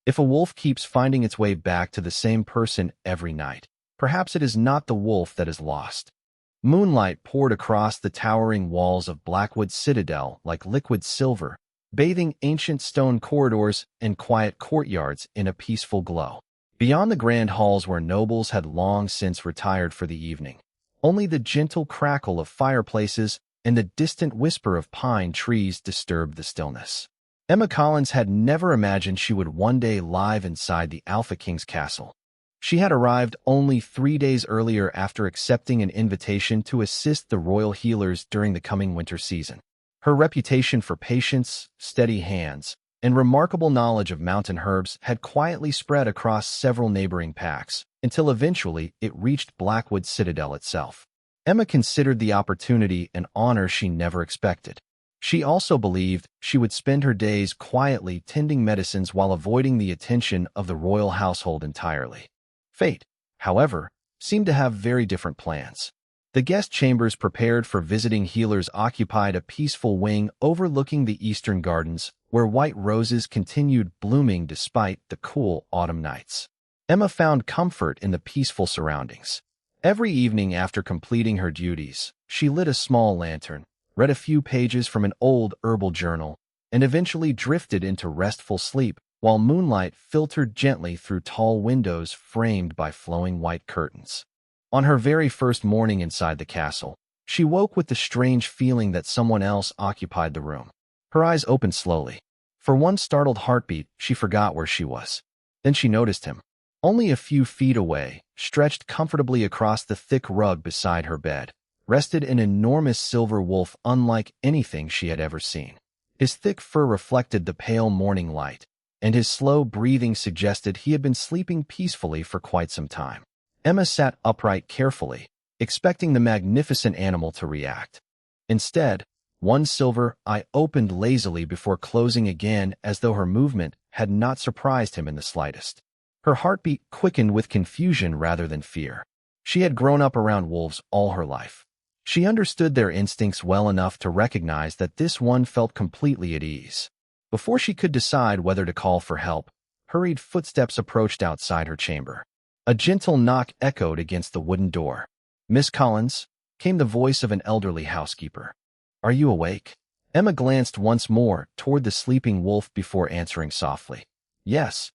If a wolf keeps finding its way back to the same person every night, perhaps it is not the wolf that is lost. Moonlight poured across the towering walls of Blackwood Citadel like liquid silver, bathing ancient stone corridors and quiet courtyards in a peaceful glow. Beyond the grand halls where nobles had long since retired for the evening, only the gentle crackle of fireplaces and the distant whisper of pine trees disturbed the stillness. Emma Collins had never imagined she would one day live inside the Alpha King's castle. She had arrived only 3 days earlier after accepting an invitation to assist the royal healers during the coming winter season. Her reputation for patience, steady hands, and remarkable knowledge of mountain herbs had quietly spread across several neighboring packs, until eventually it reached Blackwood Citadel itself. Emma considered the opportunity an honor she never expected. She also believed she would spend her days quietly tending medicines while avoiding the attention of the royal household entirely. Fate, however, seemed to have very different plans. The guest chambers prepared for visiting healers occupied a peaceful wing overlooking the eastern gardens, where white roses continued blooming despite the cool autumn nights. Emma found comfort in the peaceful surroundings. Every evening after completing her duties, she lit a small lantern, read a few pages from an old herbal journal, and eventually drifted into restful sleep while moonlight filtered gently through tall windows framed by flowing white curtains. On her very first morning inside the castle, she woke with the strange feeling that someone else occupied the room. Her eyes opened slowly. For one startled heartbeat, she forgot where she was. Then she noticed him, only a few feet away, stretched comfortably across the thick rug beside her bed, rested an enormous silver wolf unlike anything she had ever seen. His thick fur reflected the pale morning light, and his slow breathing suggested he had been sleeping peacefully for quite some time. Emma sat upright carefully, expecting the magnificent animal to react. Instead, one silver eye opened lazily before closing again as though her movement had not surprised him in the slightest. Her heartbeat quickened with confusion rather than fear. She had grown up around wolves all her life. She understood their instincts well enough to recognize that this one felt completely at ease. Before she could decide whether to call for help, hurried footsteps approached outside her chamber. A gentle knock echoed against the wooden door. "Miss Collins," came the voice of an elderly housekeeper. "Are you awake?" Emma glanced once more toward the sleeping wolf before answering softly, "Yes."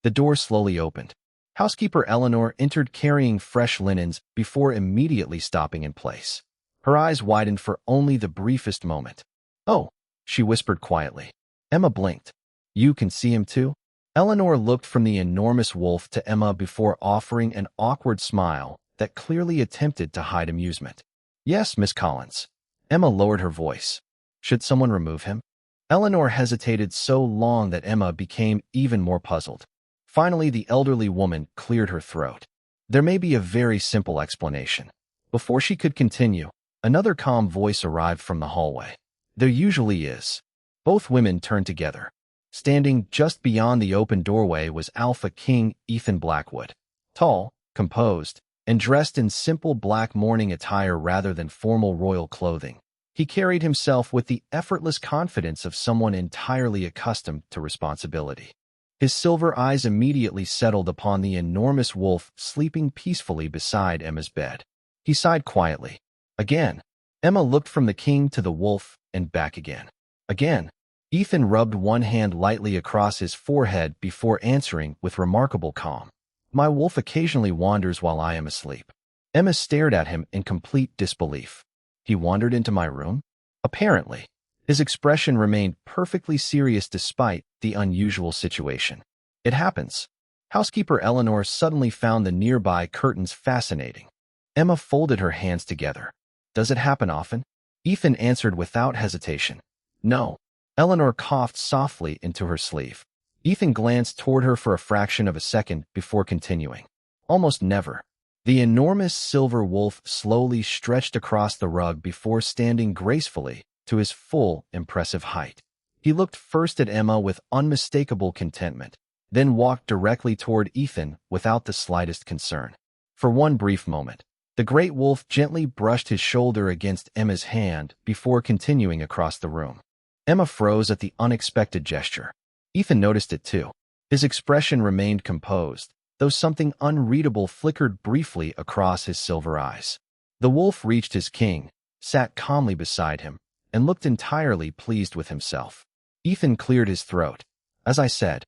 The door slowly opened. Housekeeper Eleanor entered carrying fresh linens before immediately stopping in place. Her eyes widened for only the briefest moment. "Oh," she whispered quietly. Emma blinked. "You can see him too?" Eleanor looked from the enormous wolf to Emma before offering an awkward smile that clearly attempted to hide amusement. "Yes, Miss Collins." Emma lowered her voice. "Should someone remove him?" Eleanor hesitated so long that Emma became even more puzzled. Finally, the elderly woman cleared her throat. "There may be a very simple explanation." Before she could continue, another calm voice arrived from the hallway. "There usually is." Both women turned together. Standing just beyond the open doorway was Alpha King Ethan Blackwood. Tall, composed, and dressed in simple black mourning attire rather than formal royal clothing, he carried himself with the effortless confidence of someone entirely accustomed to responsibility. His silver eyes immediately settled upon the enormous wolf sleeping peacefully beside Emma's bed. He sighed quietly. Again, Emma looked from the king to the wolf and back again. Again, Ethan rubbed one hand lightly across his forehead before answering with remarkable calm. "My wolf occasionally wanders while I am asleep." Emma stared at him in complete disbelief. "He wandered into my room?" Apparently, his expression remained perfectly serious despite the unusual situation. "It happens." Housekeeper Eleanor suddenly found the nearby curtains fascinating. Emma folded her hands together. "Does it happen often?" Ethan answered without hesitation. "No." Eleanor coughed softly into her sleeve. Ethan glanced toward her for a fraction of a second before continuing. "Almost never." The enormous silver wolf slowly stretched across the rug before standing gracefully to his full, impressive height. He looked first at Emma with unmistakable contentment, then walked directly toward Ethan without the slightest concern. For one brief moment, the great wolf gently brushed his shoulder against Emma's hand before continuing across the room. Emma froze at the unexpected gesture. Ethan noticed it too. His expression remained composed, though something unreadable flickered briefly across his silver eyes. The wolf reached his king, sat calmly beside him, and looked entirely pleased with himself. Ethan cleared his throat. As I said,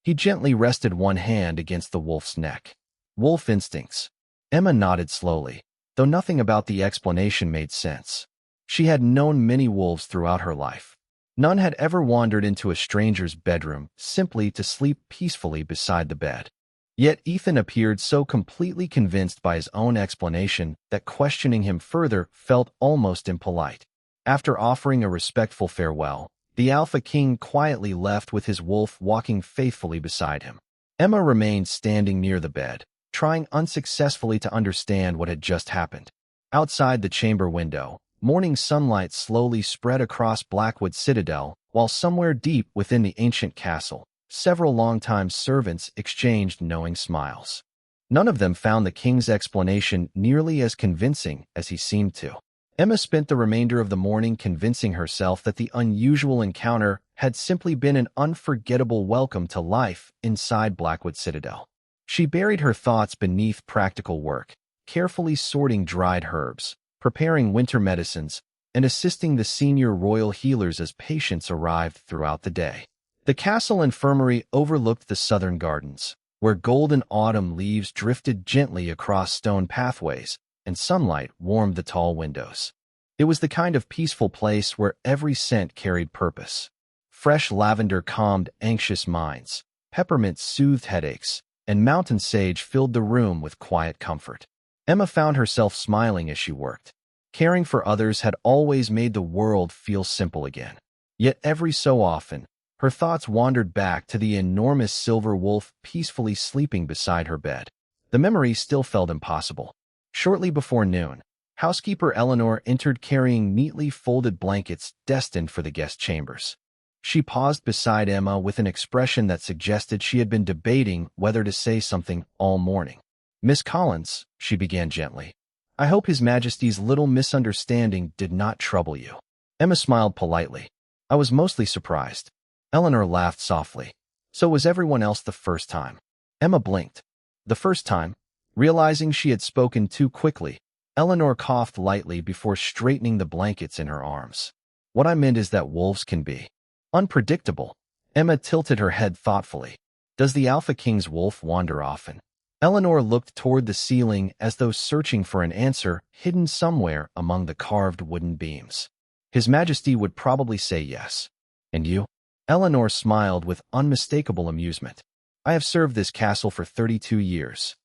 he gently rested one hand against the wolf's neck. Wolf instincts. Emma nodded slowly, though nothing about the explanation made sense. She had known many wolves throughout her life. None had ever wandered into a stranger's bedroom simply to sleep peacefully beside the bed. Yet Ethan appeared so completely convinced by his own explanation that questioning him further felt almost impolite. After offering a respectful farewell, the Alpha King quietly left with his wolf walking faithfully beside him. Emma remained standing near the bed, trying unsuccessfully to understand what had just happened. Outside the chamber window, morning sunlight slowly spread across Blackwood Citadel, while somewhere deep within the ancient castle, several longtime servants exchanged knowing smiles. None of them found the king's explanation nearly as convincing as he seemed to. Emma spent the remainder of the morning convincing herself that the unusual encounter had simply been an unforgettable welcome to life inside Blackwood Citadel. She buried her thoughts beneath practical work, carefully sorting dried herbs, preparing winter medicines, and assisting the senior royal healers as patients arrived throughout the day. The castle infirmary overlooked the southern gardens, where golden autumn leaves drifted gently across stone pathways, and sunlight warmed the tall windows. It was the kind of peaceful place where every scent carried purpose. Fresh lavender calmed anxious minds, peppermint soothed headaches, and mountain sage filled the room with quiet comfort. Emma found herself smiling as she worked. Caring for others had always made the world feel simple again. Yet every so often, her thoughts wandered back to the enormous silver wolf peacefully sleeping beside her bed. The memory still felt impossible. Shortly before noon, housekeeper Eleanor entered carrying neatly folded blankets destined for the guest chambers. She paused beside Emma with an expression that suggested she had been debating whether to say something all morning. "Miss Collins," she began gently, "I hope His Majesty's little misunderstanding did not trouble you." Emma smiled politely. "I was mostly surprised." Eleanor laughed softly. "So was everyone else the first time?" Emma blinked. "The first time?" Realizing she had spoken too quickly, Eleanor coughed lightly before straightening the blankets in her arms. "What I meant is that wolves can be unpredictable." Emma tilted her head thoughtfully. "Does the Alpha King's wolf wander often?" Eleanor looked toward the ceiling as though searching for an answer hidden somewhere among the carved wooden beams. "His Majesty would probably say yes." "And you?" Eleanor smiled with unmistakable amusement. "I have served this castle for 32 years.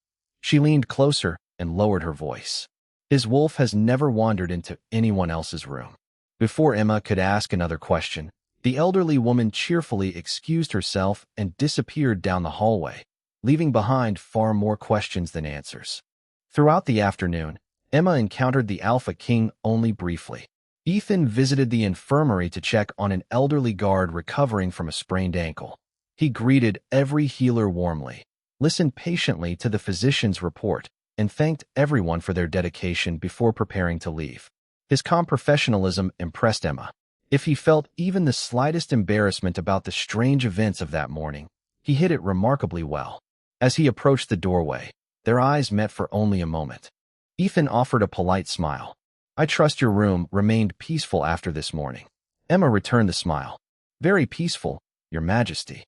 She leaned closer and lowered her voice. "His wolf has never wandered into anyone else's room." Before Emma could ask another question, the elderly woman cheerfully excused herself and disappeared down the hallway, leaving behind far more questions than answers. Throughout the afternoon, Emma encountered the Alpha King only briefly. Ethan visited the infirmary to check on an elderly guard recovering from a sprained ankle. He greeted every healer warmly, listened patiently to the physician's report, and thanked everyone for their dedication before preparing to leave. His calm professionalism impressed Emma. If he felt even the slightest embarrassment about the strange events of that morning, he hid it remarkably well. As he approached the doorway, their eyes met for only a moment. Ethan offered a polite smile. "I trust your room remained peaceful after this morning." Emma returned the smile. "Very peaceful, Your Majesty."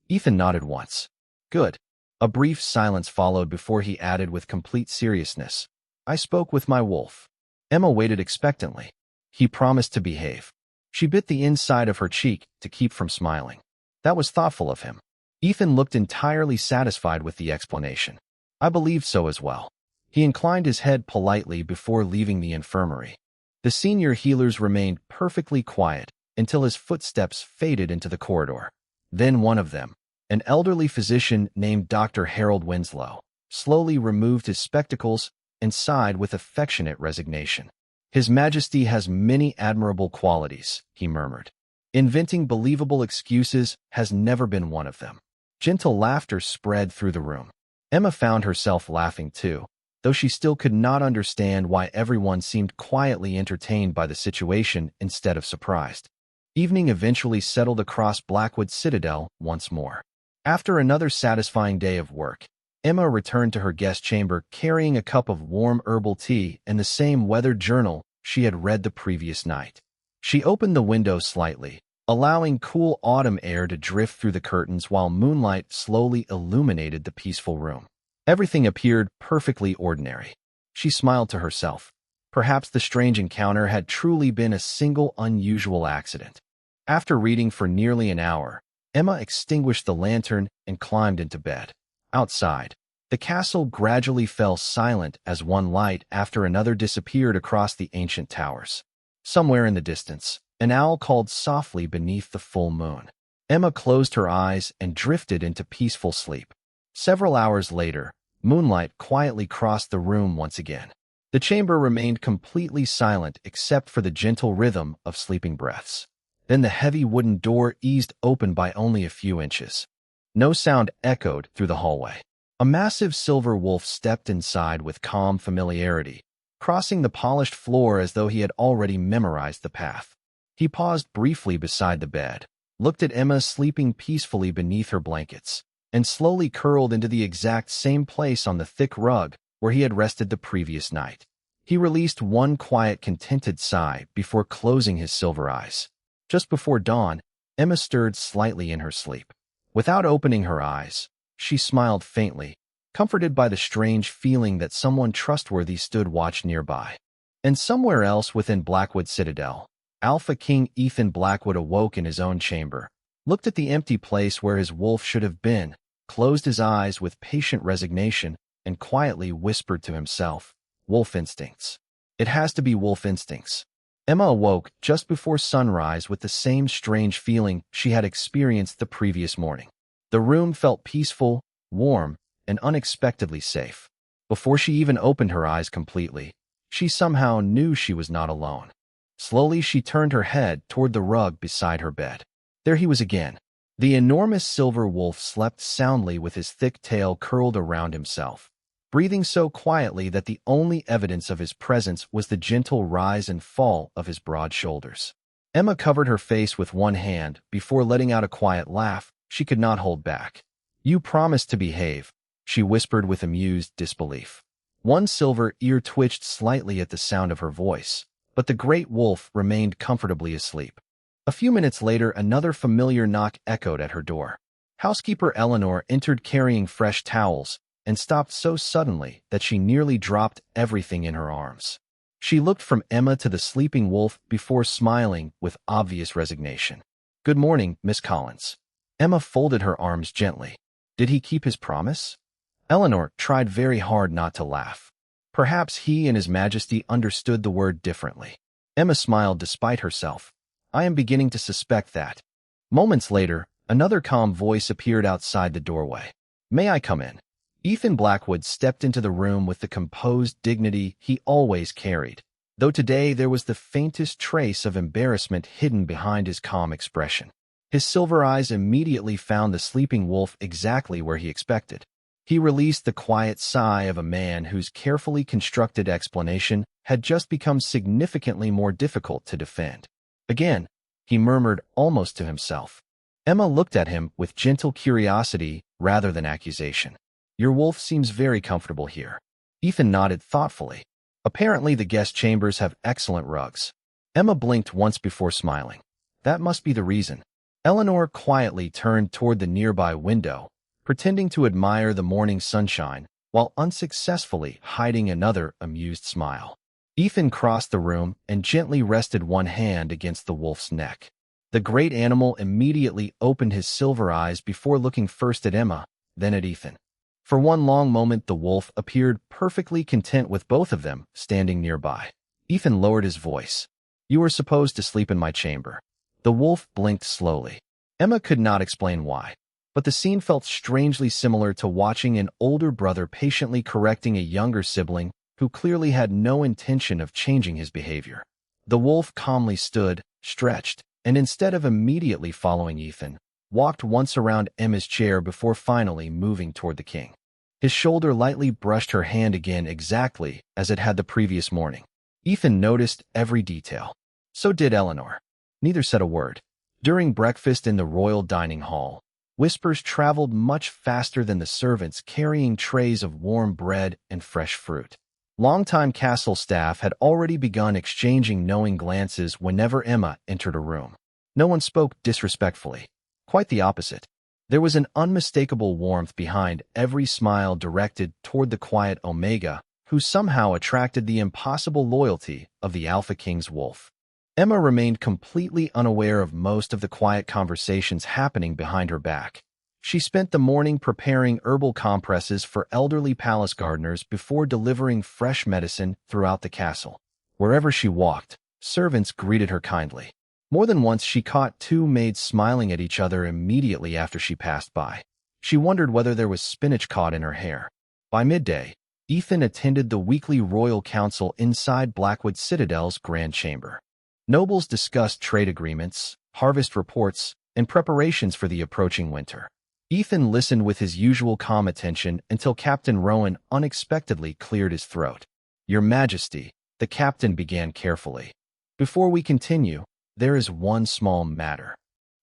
Ethan nodded once. "Good." A brief silence followed before he added with complete seriousness, "I spoke with my wolf." Emma waited expectantly. He promised to behave. She bit the inside of her cheek to keep from smiling. That was thoughtful of him. Ethan looked entirely satisfied with the explanation. "I believed so as well." He inclined his head politely before leaving the infirmary. The senior healers remained perfectly quiet until his footsteps faded into the corridor. Then one of them, an elderly physician named Dr. Harold Winslow, slowly removed his spectacles and sighed with affectionate resignation. "His Majesty has many admirable qualities," he murmured. "Inventing believable excuses has never been one of them." Gentle laughter spread through the room. Emma found herself laughing too, though she still could not understand why everyone seemed quietly entertained by the situation instead of surprised. Evening eventually settled across Blackwood Citadel once more. After another satisfying day of work, Emma returned to her guest chamber carrying a cup of warm herbal tea and the same weathered journal she had read the previous night. She opened the window slightly, allowing cool autumn air to drift through the curtains while moonlight slowly illuminated the peaceful room. Everything appeared perfectly ordinary. She smiled to herself. Perhaps the strange encounter had truly been a single unusual accident. After reading for nearly an hour, Emma extinguished the lantern and climbed into bed. Outside, the castle gradually fell silent as one light after another disappeared across the ancient towers. Somewhere in the distance, an owl called softly beneath the full moon. Emma closed her eyes and drifted into peaceful sleep. Several hours later, moonlight quietly crossed the room once again. The chamber remained completely silent except for the gentle rhythm of sleeping breaths. Then the heavy wooden door eased open by only a few inches. No sound echoed through the hallway. A massive silver wolf stepped inside with calm familiarity, crossing the polished floor as though he had already memorized the path. He paused briefly beside the bed, looked at Emma sleeping peacefully beneath her blankets, and slowly curled into the exact same place on the thick rug where he had rested the previous night. He released one quiet, contented sigh before closing his silver eyes. Just before dawn, Emma stirred slightly in her sleep. Without opening her eyes, she smiled faintly, comforted by the strange feeling that someone trustworthy stood watch nearby. And somewhere else within Blackwood Citadel, Alpha King Ethan Blackwood awoke in his own chamber, looked at the empty place where his wolf should have been, closed his eyes with patient resignation, and quietly whispered to himself, "Wolf instincts. It has to be wolf instincts." Emma awoke just before sunrise with the same strange feeling she had experienced the previous morning. The room felt peaceful, warm, and unexpectedly safe. Before she even opened her eyes completely, she somehow knew she was not alone. Slowly, she turned her head toward the rug beside her bed. There he was again. The enormous silver wolf slept soundly with his thick tail curled around himself, breathing so quietly that the only evidence of his presence was the gentle rise and fall of his broad shoulders. Emma covered her face with one hand before letting out a quiet laugh she could not hold back. "You promised to behave," she whispered with amused disbelief. One silver ear twitched slightly at the sound of her voice, but the great wolf remained comfortably asleep. A few minutes later, another familiar knock echoed at her door. Housekeeper Eleanor entered carrying fresh towels, and stopped so suddenly that she nearly dropped everything in her arms. She looked from Emma to the sleeping wolf before smiling with obvious resignation. "Good morning, Miss Collins." Emma folded her arms gently. Did he keep his promise? Eleanor tried very hard not to laugh. Perhaps he and His Majesty understood the word differently. Emma smiled despite herself. "I am beginning to suspect that." Moments later, another calm voice appeared outside the doorway. "May I come in?" Ethan Blackwood stepped into the room with the composed dignity he always carried, though today there was the faintest trace of embarrassment hidden behind his calm expression. His silver eyes immediately found the sleeping wolf exactly where he expected. He released the quiet sigh of a man whose carefully constructed explanation had just become significantly more difficult to defend. "Again," he murmured almost to himself. Emma looked at him with gentle curiosity rather than accusation. "Your wolf seems very comfortable here." Ethan nodded thoughtfully. "Apparently the guest chambers have excellent rugs." Emma blinked once before smiling. "That must be the reason." Eleanor quietly turned toward the nearby window, pretending to admire the morning sunshine, while unsuccessfully hiding another amused smile. Ethan crossed the room and gently rested one hand against the wolf's neck. The great animal immediately opened his silver eyes before looking first at Emma, then at Ethan. For one long moment the wolf appeared perfectly content with both of them standing nearby. Ethan lowered his voice. "You were supposed to sleep in my chamber." The wolf blinked slowly. Emma could not explain why, but the scene felt strangely similar to watching an older brother patiently correcting a younger sibling who clearly had no intention of changing his behavior. The wolf calmly stood, stretched, and instead of immediately following Ethan, walked once around Emma's chair before finally moving toward the king. His shoulder lightly brushed her hand again exactly as it had the previous morning. Ethan noticed every detail. So did Eleanor. Neither said a word. During breakfast in the royal dining hall, Whispers traveled much faster than the servants carrying trays of warm bread and fresh fruit. Longtime castle staff had already begun exchanging knowing glances whenever Emma entered a room. No one spoke disrespectfully. Quite the opposite. There was an unmistakable warmth behind every smile directed toward the quiet Omega, who somehow attracted the impossible loyalty of the Alpha King's wolf. Emma remained completely unaware of most of the quiet conversations happening behind her back. She spent the morning preparing herbal compresses for elderly palace gardeners before delivering fresh medicine throughout the castle. Wherever she walked, servants greeted her kindly. More than once she caught two maids smiling at each other immediately after she passed by. She wondered whether there was spinach caught in her hair. By midday, Ethan attended the weekly royal council inside Blackwood Citadel's grand chamber. Nobles discussed trade agreements, harvest reports, and preparations for the approaching winter. Ethan listened with his usual calm attention until Captain Rowan unexpectedly cleared his throat. "Your Majesty," the captain began carefully. "Before we continue, there is one small matter."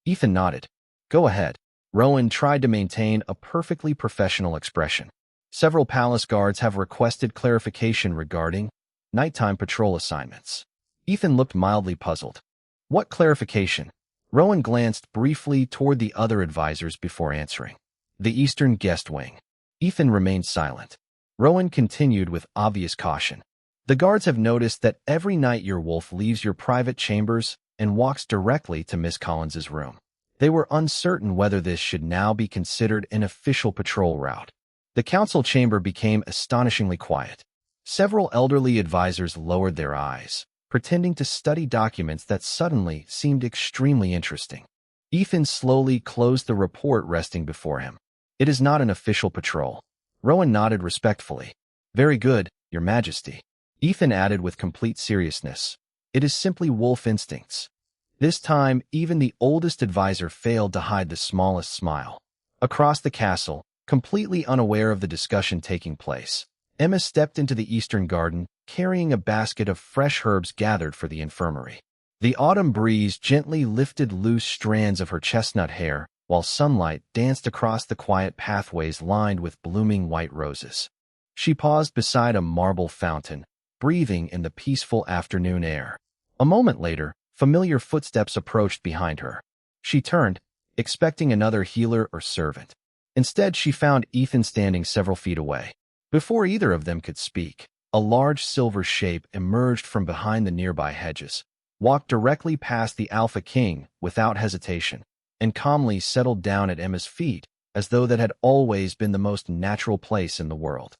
Ethan nodded. "Go ahead." Rowan tried to maintain a perfectly professional expression. "Several palace guards have requested clarification regarding nighttime patrol assignments." Ethan looked mildly puzzled. "What clarification?" Rowan glanced briefly toward the other advisors before answering. "The Eastern Guest Wing." Ethan remained silent. Rowan continued with obvious caution. "The guards have noticed that every night your wolf leaves your private chambers and walks directly to Miss Collins's room. They were uncertain whether this should now be considered an official patrol route." The council chamber became astonishingly quiet. Several elderly advisors lowered their eyes, pretending to study documents that suddenly seemed extremely interesting. Ethan slowly closed the report resting before him. "It is not an official patrol." Rowan nodded respectfully. "Very good, Your Majesty." Ethan added with complete seriousness, "It is simply wolf instincts." This time, even the oldest advisor failed to hide the smallest smile. Across the castle, completely unaware of the discussion taking place, Emma stepped into the eastern garden, carrying a basket of fresh herbs gathered for the infirmary. The autumn breeze gently lifted loose strands of her chestnut hair, while sunlight danced across the quiet pathways lined with blooming white roses. She paused beside a marble fountain, breathing in the peaceful afternoon air. A moment later, familiar footsteps approached behind her. She turned, expecting another healer or servant. Instead, she found Ethan standing several feet away. Before either of them could speak, a large silver shape emerged from behind the nearby hedges, walked directly past the Alpha King without hesitation, and calmly settled down at Emma's feet as though that had always been the most natural place in the world.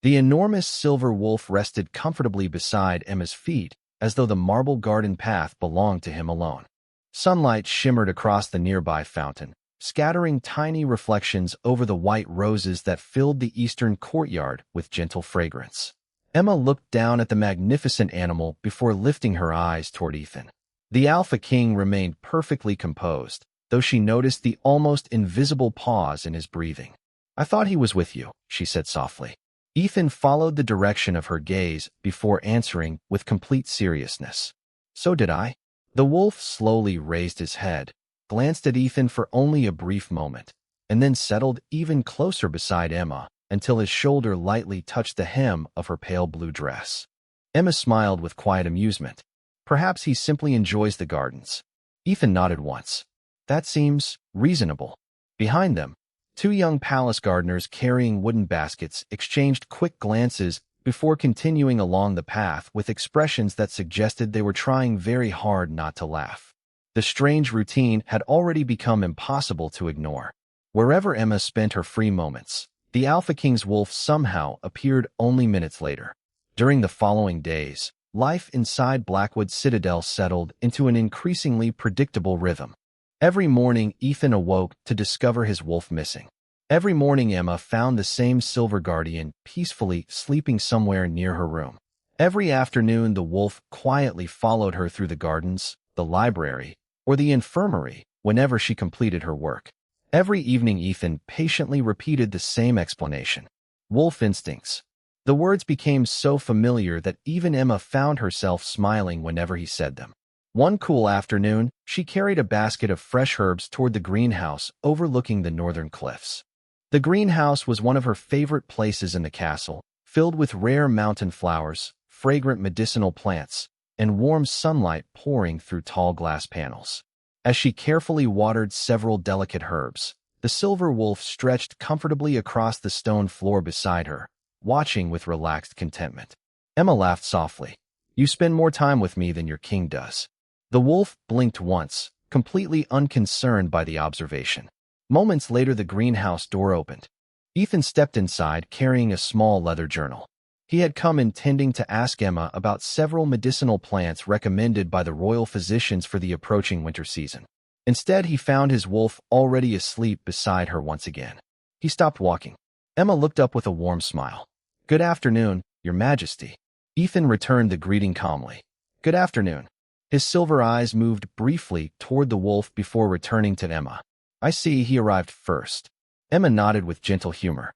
The enormous silver wolf rested comfortably beside Emma's feet as though the marble garden path belonged to him alone. Sunlight shimmered across the nearby fountain, scattering tiny reflections over the white roses that filled the eastern courtyard with gentle fragrance. Emma looked down at the magnificent animal before lifting her eyes toward Ethan. The Alpha King remained perfectly composed, though she noticed the almost invisible pause in his breathing. "I thought he was with you," she said softly. Ethan followed the direction of her gaze before answering with complete seriousness. "So did I." The wolf slowly raised his head, glanced at Ethan for only a brief moment, and then settled even closer beside Emma until his shoulder lightly touched the hem of her pale blue dress. Emma smiled with quiet amusement. "Perhaps he simply enjoys the gardens." Ethan nodded once. "That seems reasonable." Behind them, two young palace gardeners carrying wooden baskets exchanged quick glances before continuing along the path with expressions that suggested they were trying very hard not to laugh. The strange routine had already become impossible to ignore. Wherever Emma spent her free moments, the Alpha King's wolf somehow appeared only minutes later. During the following days, life inside Blackwood Citadel settled into an increasingly predictable rhythm. Every morning, Ethan awoke to discover his wolf missing. Every morning, Emma found the same silver guardian peacefully sleeping somewhere near her room. Every afternoon, the wolf quietly followed her through the gardens, the library, or the infirmary whenever she completed her work. Every evening, Ethan patiently repeated the same explanation. Wolf instincts. The words became so familiar that even Emma found herself smiling whenever he said them. One cool afternoon, she carried a basket of fresh herbs toward the greenhouse overlooking the northern cliffs. The greenhouse was one of her favorite places in the castle, filled with rare mountain flowers, fragrant medicinal plants, and warm sunlight pouring through tall glass panels. As she carefully watered several delicate herbs, the silver wolf stretched comfortably across the stone floor beside her, watching with relaxed contentment. Emma laughed softly. "You spend more time with me than your king does." The wolf blinked once, completely unconcerned by the observation. Moments later, the greenhouse door opened. Ethan stepped inside carrying a small leather journal. He had come intending to ask Emma about several medicinal plants recommended by the royal physicians for the approaching winter season. Instead, he found his wolf already asleep beside her once again. He stopped walking. Emma looked up with a warm smile. "Good afternoon, Your Majesty." Ethan returned the greeting calmly. "Good afternoon." His silver eyes moved briefly toward the wolf before returning to Emma. "I see he arrived first." Emma nodded with gentle humor.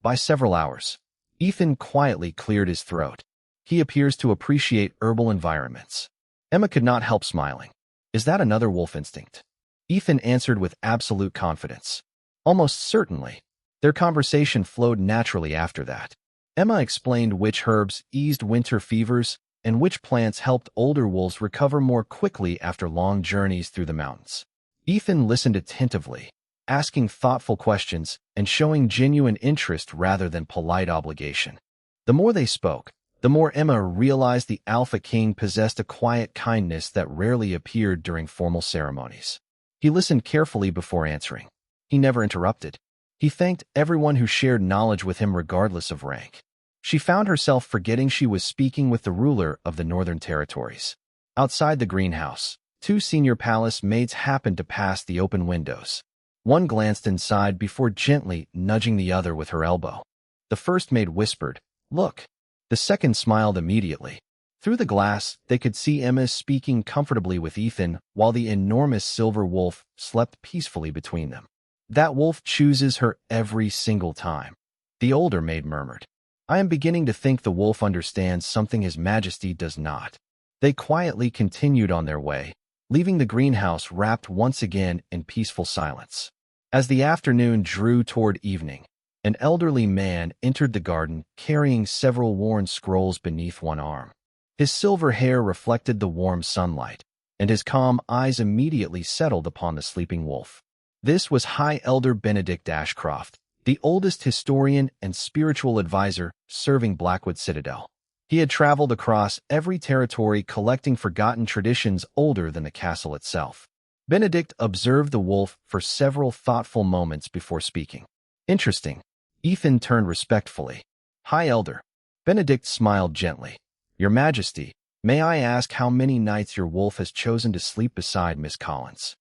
"By several hours." Ethan quietly cleared his throat. "He appears to appreciate herbal environments." Emma could not help smiling. "Is that another wolf instinct?" Ethan answered with absolute confidence. "Almost certainly." Their conversation flowed naturally after that. Emma explained which herbs eased winter fevers and which plants helped older wolves recover more quickly after long journeys through the mountains. Ethan listened attentively, asking thoughtful questions and showing genuine interest rather than polite obligation. The more they spoke, the more Emma realized the Alpha King possessed a quiet kindness that rarely appeared during formal ceremonies. He listened carefully before answering. He never interrupted. He thanked everyone who shared knowledge with him regardless of rank. She found herself forgetting she was speaking with the ruler of the Northern Territories. Outside the greenhouse, two senior palace maids happened to pass the open windows. One glanced inside before gently nudging the other with her elbow. The first maid whispered, "Look." The second smiled immediately. Through the glass, they could see Emma speaking comfortably with Ethan while the enormous silver wolf slept peacefully between them. "That wolf chooses her every single time," the older maid murmured. "I am beginning to think the wolf understands something His Majesty does not." They quietly continued on their way, leaving the greenhouse wrapped once again in peaceful silence. As the afternoon drew toward evening, an elderly man entered the garden carrying several worn scrolls beneath one arm. His silver hair reflected the warm sunlight, and his calm eyes immediately settled upon the sleeping wolf. This was High Elder Benedict Ashcroft, the oldest historian and spiritual advisor serving Blackwood Citadel. He had traveled across every territory collecting forgotten traditions older than the castle itself. Benedict observed the wolf for several thoughtful moments before speaking. "Interesting." Ethan turned respectfully. "High Elder." Benedict smiled gently. "Your Majesty, may I ask how many nights your wolf has chosen to sleep beside Miss Collins?"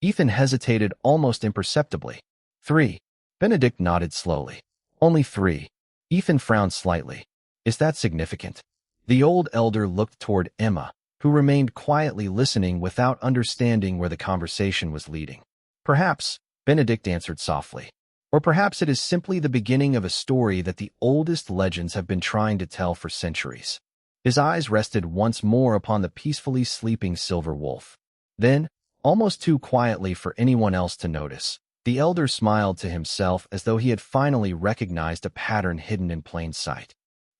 Ethan hesitated almost imperceptibly. "3." Benedict nodded slowly. "Only 3." Ethan frowned slightly. "Is that significant?" The old elder looked toward Emma, who remained quietly listening without understanding where the conversation was leading. "Perhaps," Benedict answered softly. "Or perhaps it is simply the beginning of a story that the oldest legends have been trying to tell for centuries." His eyes rested once more upon the peacefully sleeping silver wolf. Then, almost too quietly for anyone else to notice, the elder smiled to himself as though he had finally recognized a pattern hidden in plain sight.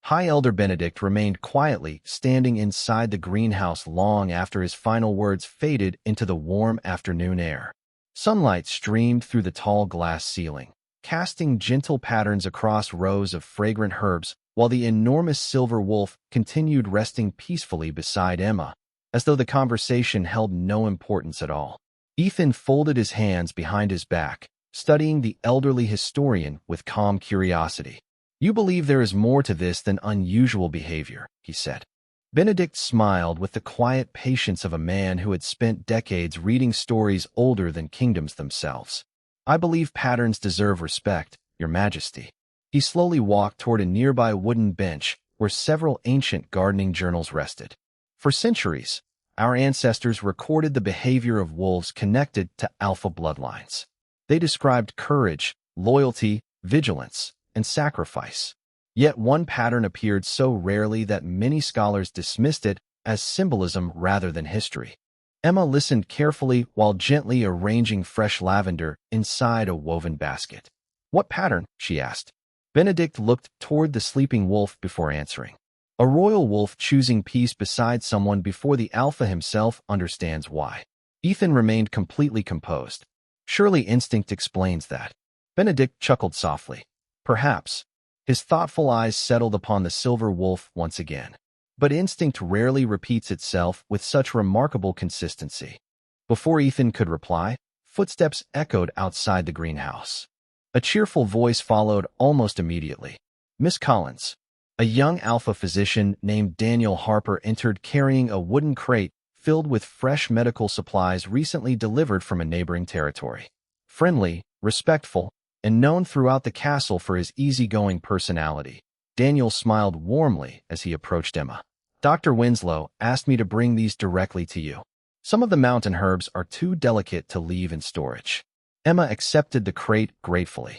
High Elder Benedict remained quietly standing inside the greenhouse long after his final words faded into the warm afternoon air. Sunlight streamed through the tall glass ceiling, casting gentle patterns across rows of fragrant herbs, while the enormous silver wolf continued resting peacefully beside Emma, as though the conversation held no importance at all. Ethan folded his hands behind his back, studying the elderly historian with calm curiosity. "You believe there is more to this than unusual behavior," he said. Benedict smiled with the quiet patience of a man who had spent decades reading stories older than kingdoms themselves. "I believe patterns deserve respect, Your Majesty." He slowly walked toward a nearby wooden bench where several ancient gardening journals rested. For centuries, our ancestors recorded the behavior of wolves connected to alpha bloodlines. They described courage, loyalty, vigilance, and sacrifice. Yet one pattern appeared so rarely that many scholars dismissed it as symbolism rather than history. Emma listened carefully while gently arranging fresh lavender inside a woven basket. What pattern? She asked. Benedict looked toward the sleeping wolf before answering. A royal wolf choosing peace beside someone before the alpha himself understands why. Ethan remained completely composed. Surely instinct explains that. Benedict chuckled softly. Perhaps. His thoughtful eyes settled upon the silver wolf once again. But instinct rarely repeats itself with such remarkable consistency. Before Ethan could reply, footsteps echoed outside the greenhouse. A cheerful voice followed almost immediately. Miss Collins. A young alpha physician named Daniel Harper entered carrying a wooden crate filled with fresh medical supplies recently delivered from a neighboring territory. Friendly, respectful, and known throughout the castle for his easygoing personality, Daniel smiled warmly as he approached Emma. Dr. Winslow asked me to bring these directly to you. Some of the mountain herbs are too delicate to leave in storage. Emma accepted the crate gratefully.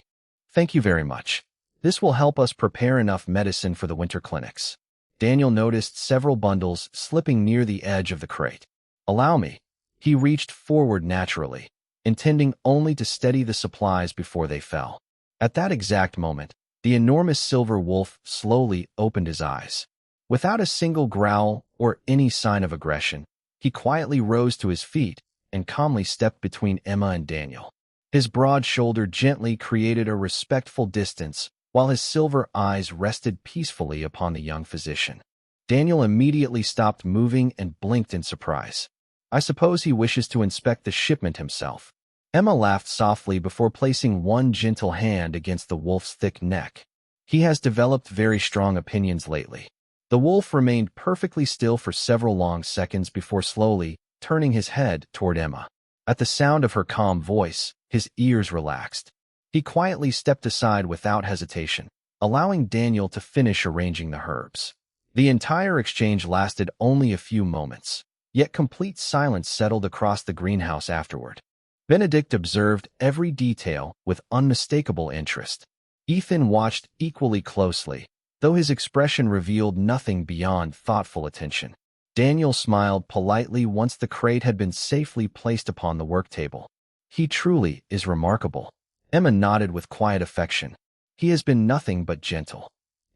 Thank you very much. This will help us prepare enough medicine for the winter clinics. Daniel noticed several bundles slipping near the edge of the crate. Allow me. He reached forward naturally, intending only to steady the supplies before they fell. At that exact moment, the enormous silver wolf slowly opened his eyes. Without a single growl or any sign of aggression, he quietly rose to his feet and calmly stepped between Emma and Daniel. His broad shoulder gently created a respectful distance, while his silver eyes rested peacefully upon the young physician. Daniel immediately stopped moving and blinked in surprise. I suppose he wishes to inspect the shipment himself. Emma laughed softly before placing one gentle hand against the wolf's thick neck. He has developed very strong opinions lately. The wolf remained perfectly still for several long seconds before slowly turning his head toward Emma. At the sound of her calm voice, his ears relaxed. He quietly stepped aside without hesitation, allowing Daniel to finish arranging the herbs. The entire exchange lasted only a few moments, yet complete silence settled across the greenhouse afterward. Benedict observed every detail with unmistakable interest. Ethan watched equally closely, though his expression revealed nothing beyond thoughtful attention. Daniel smiled politely once the crate had been safely placed upon the work table. He truly is remarkable. Emma nodded with quiet affection. He has been nothing but gentle.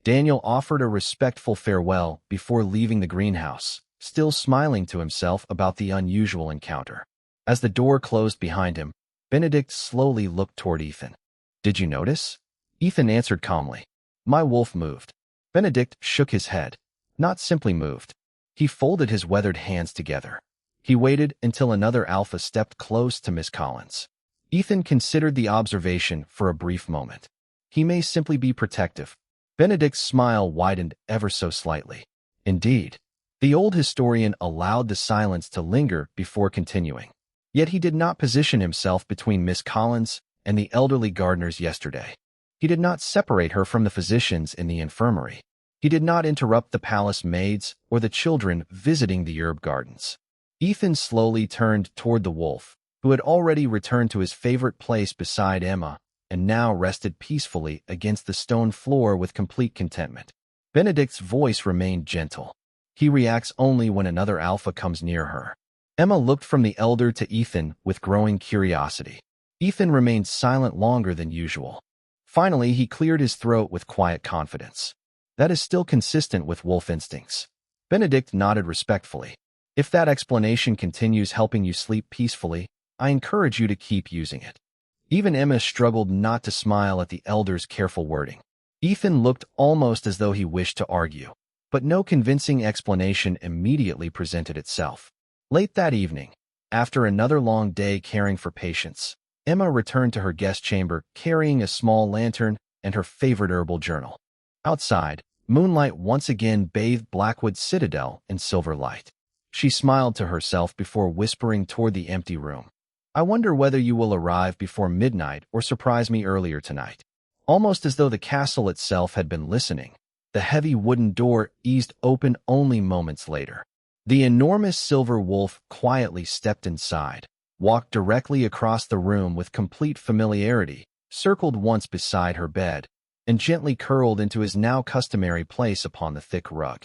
Daniel offered a respectful farewell before leaving the greenhouse, still smiling to himself about the unusual encounter. As the door closed behind him, Benedict slowly looked toward Ethan. Did you notice? Ethan answered calmly. My wolf moved. Benedict shook his head. Not simply moved. He folded his weathered hands together. He waited until another alpha stepped close to Miss Collins. Ethan considered the observation for a brief moment. He may simply be protective. Benedict's smile widened ever so slightly. Indeed. The old historian allowed the silence to linger before continuing. Yet he did not position himself between Miss Collins and the elderly gardeners yesterday. He did not separate her from the physicians in the infirmary. He did not interrupt the palace maids or the children visiting the herb gardens. Ethan slowly turned toward the wolf, who had already returned to his favorite place beside Emma and now rested peacefully against the stone floor with complete contentment. Benedict's voice remained gentle. He reacts only when another alpha comes near her. Emma looked from the elder to Ethan with growing curiosity. Ethan remained silent longer than usual. Finally, he cleared his throat with quiet confidence. That is still consistent with wolf instincts. Benedict nodded respectfully. If that explanation continues helping you sleep peacefully, I encourage you to keep using it. Even Emma struggled not to smile at the elder's careful wording. Ethan looked almost as though he wished to argue, but no convincing explanation immediately presented itself. Late that evening, after another long day caring for patients, Emma returned to her guest chamber carrying a small lantern and her favorite herbal journal. Outside, moonlight once again bathed Blackwood Citadel in silver light. She smiled to herself before whispering toward the empty room. I wonder whether you will arrive before midnight or surprise me earlier tonight. Almost as though the castle itself had been listening, the heavy wooden door eased open only moments later. The enormous silver wolf quietly stepped inside, walked directly across the room with complete familiarity, circled once beside her bed, and gently curled into his now customary place upon the thick rug.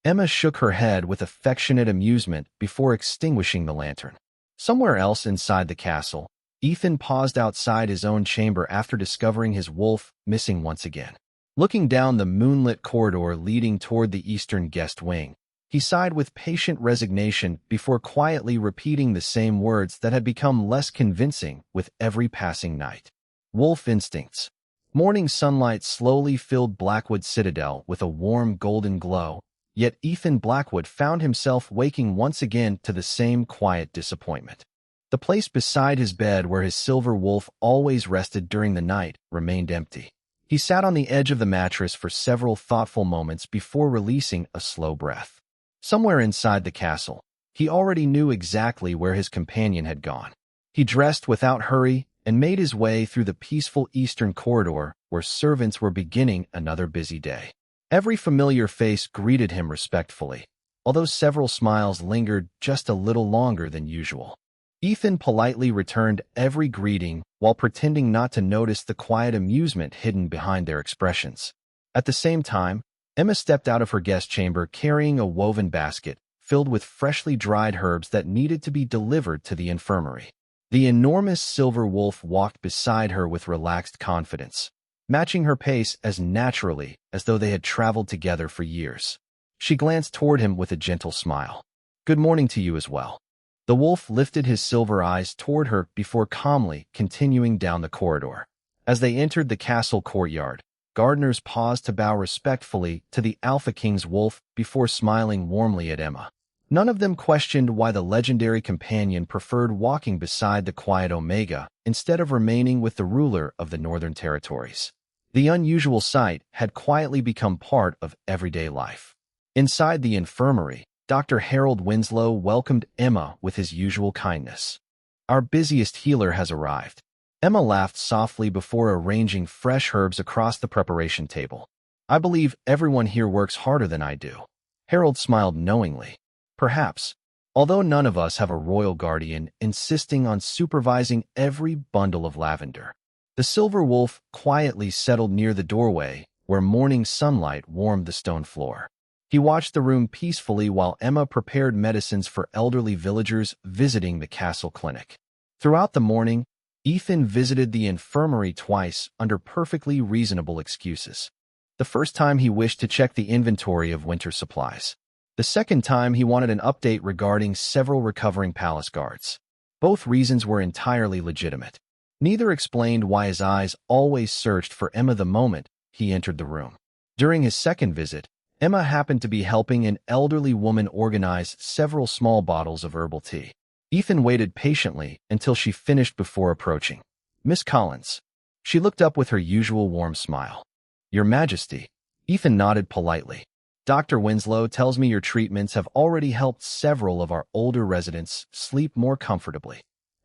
Emma shook her head with affectionate amusement before extinguishing the lantern. Somewhere else inside the castle, Ethan paused outside his own chamber after discovering his wolf missing once again. Looking down the moonlit corridor leading toward the eastern guest wing, he sighed with patient resignation before quietly repeating the same words that had become less convincing with every passing night. Wolf instincts. Morning sunlight slowly filled Blackwood Citadel with a warm golden glow, yet Ethan Blackwood found himself waking once again to the same quiet disappointment. The place beside his bed where his silver wolf always rested during the night remained empty. He sat on the edge of the mattress for several thoughtful moments before releasing a slow breath. Somewhere inside the castle, he already knew exactly where his companion had gone. He dressed without hurry and made his way through the peaceful eastern corridor where servants were beginning another busy day. Every familiar face greeted him respectfully, although several smiles lingered just a little longer than usual. Ethan politely returned every greeting while pretending not to notice the quiet amusement hidden behind their expressions. At the same time, Emma stepped out of her guest chamber carrying a woven basket filled with freshly dried herbs that needed to be delivered to the infirmary. The enormous silver wolf walked beside her with relaxed confidence, matching her pace as naturally as though they had traveled together for years. She glanced toward him with a gentle smile. "Good morning to you as well." The wolf lifted his silver eyes toward her before calmly continuing down the corridor. As they entered the castle courtyard, gardeners paused to bow respectfully to the Alpha King's wolf before smiling warmly at Emma. None of them questioned why the legendary companion preferred walking beside the quiet Omega instead of remaining with the ruler of the Northern Territories. The unusual sight had quietly become part of everyday life. Inside the infirmary, Dr. Harold Winslow welcomed Emma with his usual kindness. "Our busiest healer has arrived." Emma laughed softly before arranging fresh herbs across the preparation table. "I believe everyone here works harder than I do." Harold smiled knowingly. "Perhaps, although none of us have a royal guardian insisting on supervising every bundle of lavender." The silver wolf quietly settled near the doorway, where morning sunlight warmed the stone floor. He watched the room peacefully while Emma prepared medicines for elderly villagers visiting the castle clinic. Throughout the morning, Ethan visited the infirmary twice under perfectly reasonable excuses. The first time he wished to check the inventory of winter supplies. The second time he wanted an update regarding several recovering palace guards. Both reasons were entirely legitimate. Neither explained why his eyes always searched for Emma the moment he entered the room. During his second visit, Emma happened to be helping an elderly woman organize several small bottles of herbal tea. Ethan waited patiently until she finished before approaching. "Miss Collins." She looked up with her usual warm smile. "Your Majesty." Ethan nodded politely. "Dr. Winslow tells me your treatments have already helped several of our older residents sleep more comfortably."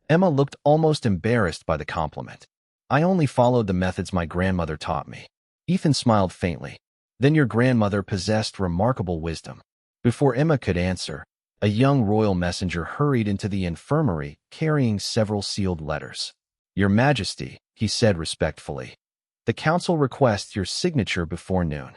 Emma looked almost embarrassed by the compliment. "I only followed the methods my grandmother taught me." Ethan smiled faintly. "Then your grandmother possessed remarkable wisdom." Before Emma could answer, a young royal messenger hurried into the infirmary carrying several sealed letters. "Your Majesty," he said respectfully, "the council requests your signature before noon."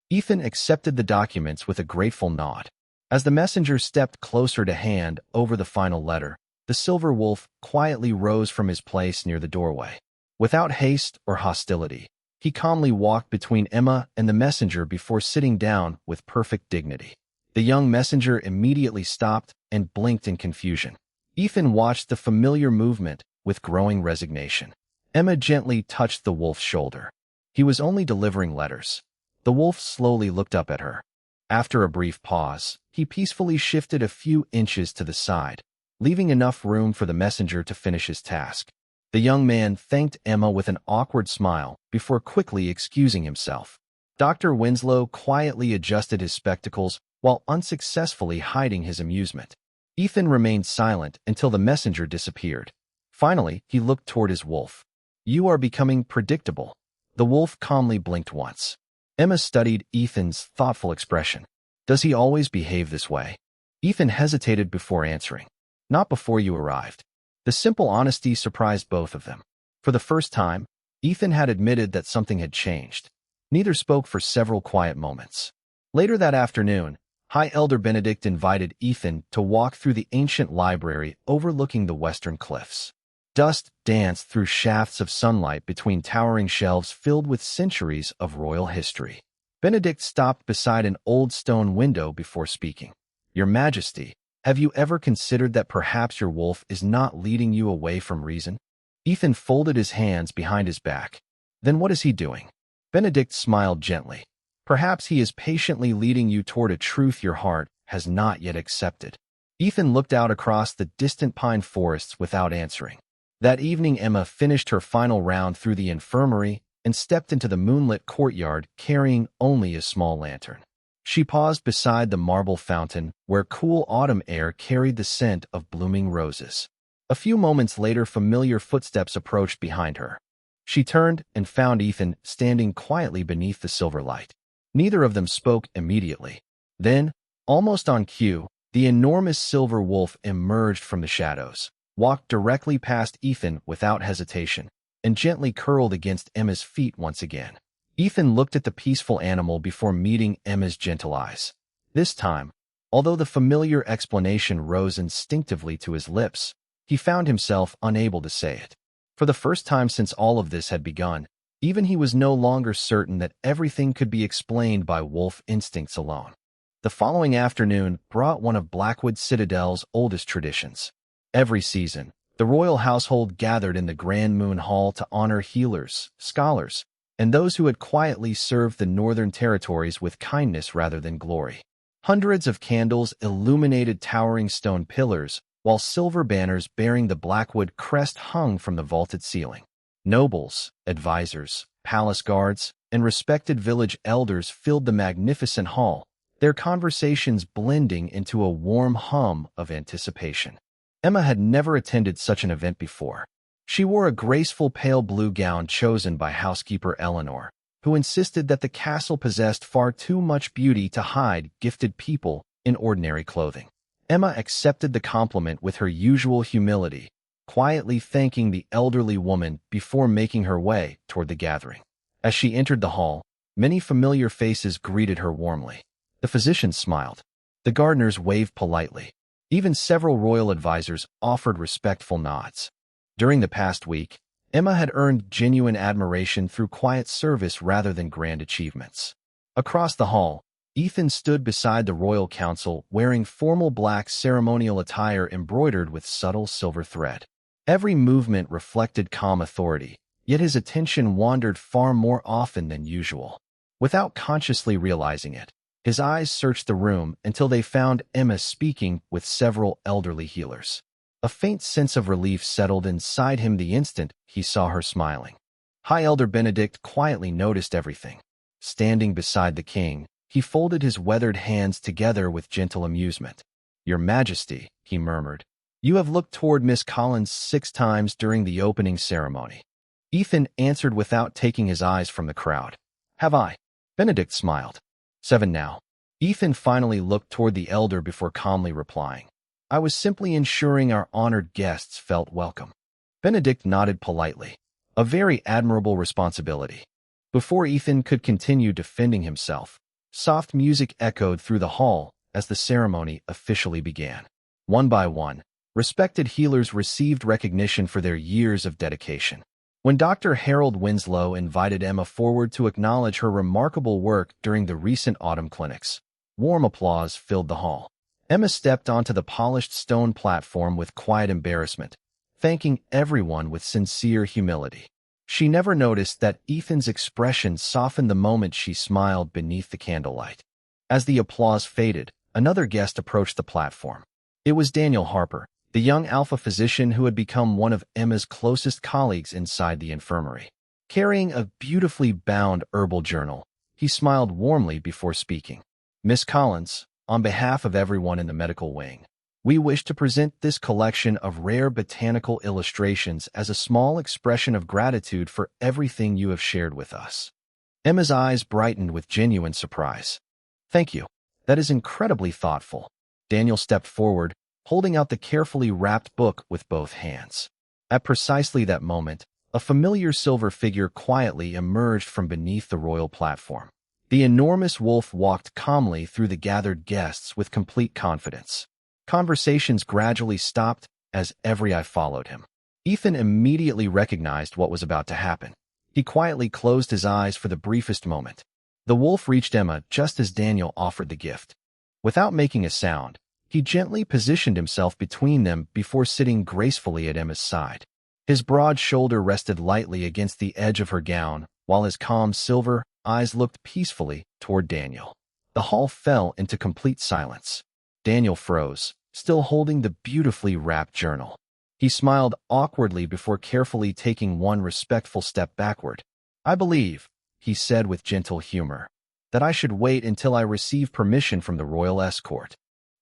Ethan accepted the documents with a grateful nod. As the messenger stepped closer to hand over the final letter, the silver wolf quietly rose from his place near the doorway. Without haste or hostility, he calmly walked between Emma and the messenger before sitting down with perfect dignity. The young messenger immediately stopped and blinked in confusion. Ethan watched the familiar movement with growing resignation. Emma gently touched the wolf's shoulder. He was only delivering letters. The wolf slowly looked up at her. After a brief pause, he peacefully shifted a few inches to the side, leaving enough room for the messenger to finish his task. The young man thanked Emma with an awkward smile before quickly excusing himself. Dr. Winslow quietly adjusted his spectacles while unsuccessfully hiding his amusement. Ethan remained silent until the messenger disappeared. Finally, he looked toward his wolf. "You are becoming predictable." The wolf calmly blinked once. Emma studied Ethan's thoughtful expression. "Does he always behave this way?" Ethan hesitated before answering. "Not before you arrived." The simple honesty surprised both of them. For the first time, Ethan had admitted that something had changed. Neither spoke for several quiet moments. Later that afternoon, High Elder Benedict invited Ethan to walk through the ancient library overlooking the western cliffs. Dust danced through shafts of sunlight between towering shelves filled with centuries of royal history. Benedict stopped beside an old stone window before speaking. "Your Majesty, have you ever considered that perhaps your wolf is not leading you away from reason?" Ethan folded his hands behind his back. "Then what is he doing?" Benedict smiled gently. "Perhaps he is patiently leading you toward a truth your heart has not yet accepted." Ethan looked out across the distant pine forests without answering. That evening, Emma finished her final round through the infirmary and stepped into the moonlit courtyard carrying only a small lantern. She paused beside the marble fountain where cool autumn air carried the scent of blooming roses. A few moments later, familiar footsteps approached behind her. She turned and found Ethan standing quietly beneath the silver light. Neither of them spoke immediately. Then, almost on cue, the enormous silver wolf emerged from the shadows, walked directly past Ethan without hesitation, and gently curled against Emma's feet once again. Ethan looked at the peaceful animal before meeting Emma's gentle eyes. This time, although the familiar explanation rose instinctively to his lips, he found himself unable to say it. For the first time since all of this had begun, even he was no longer certain that everything could be explained by wolf instincts alone. The following afternoon brought one of Blackwood Citadel's oldest traditions. Every season, the royal household gathered in the Grand Moon Hall to honor healers, scholars, and those who had quietly served the Northern Territories with kindness rather than glory. Hundreds of candles illuminated towering stone pillars, while silver banners bearing the Blackwood crest hung from the vaulted ceiling. Nobles, advisors, palace guards, and respected village elders filled the magnificent hall, their conversations blending into a warm hum of anticipation. Emma had never attended such an event before. She wore a graceful pale blue gown chosen by housekeeper Eleanor, who insisted that the castle possessed far too much beauty to hide gifted people in ordinary clothing. Emma accepted the compliment with her usual humility, quietly thanking the elderly woman before making her way toward the gathering. As she entered the hall, many familiar faces greeted her warmly. The physicians smiled. The gardeners waved politely. Even several royal advisors offered respectful nods. During the past week, Emma had earned genuine admiration through quiet service rather than grand achievements. Across the hall, Ethan stood beside the royal council wearing formal black ceremonial attire embroidered with subtle silver thread. Every movement reflected calm authority, yet his attention wandered far more often than usual. Without consciously realizing it, his eyes searched the room until they found Emma speaking with several elderly healers. A faint sense of relief settled inside him the instant he saw her smiling. High Elder Benedict quietly noticed everything. Standing beside the king, he folded his weathered hands together with gentle amusement. "Your Majesty," he murmured, "you have looked toward Miss Collins 6 times during the opening ceremony." Ethan answered without taking his eyes from the crowd. "Have I?" Benedict smiled. 7 now. Ethan finally looked toward the elder before calmly replying. "I was simply ensuring our honored guests felt welcome." Benedict nodded politely. A very admirable responsibility. Before Ethan could continue defending himself, soft music echoed through the hall as the ceremony officially began. One by one, respected healers received recognition for their years of dedication. When Dr. Harold Winslow invited Emma forward to acknowledge her remarkable work during the recent autumn clinics, warm applause filled the hall. Emma stepped onto the polished stone platform with quiet embarrassment, thanking everyone with sincere humility. She never noticed that Ethan's expression softened the moment she smiled beneath the candlelight. As the applause faded, another guest approached the platform. It was Daniel Harper, the young alpha physician who had become one of Emma's closest colleagues inside the infirmary. Carrying a beautifully bound herbal journal, he smiled warmly before speaking. "Miss Collins, on behalf of everyone in the medical wing, we wish to present this collection of rare botanical illustrations as a small expression of gratitude for everything you have shared with us." Emma's eyes brightened with genuine surprise. "Thank you. That is incredibly thoughtful." Daniel stepped forward, holding out the carefully wrapped book with both hands. At precisely that moment, a familiar silver figure quietly emerged from beneath the royal platform. The enormous wolf walked calmly through the gathered guests with complete confidence. Conversations gradually stopped as every eye followed him. Ethan immediately recognized what was about to happen. He quietly closed his eyes for the briefest moment. The wolf reached Emma just as Daniel offered the gift. Without making a sound, he gently positioned himself between them before sitting gracefully at Emma's side. His broad shoulder rested lightly against the edge of her gown, while his calm silver eyes looked peacefully toward Daniel. The hall fell into complete silence. Daniel froze, still holding the beautifully wrapped journal. He smiled awkwardly before carefully taking one respectful step backward. "I believe," he said with gentle humor, "that I should wait until I receive permission from the royal escort."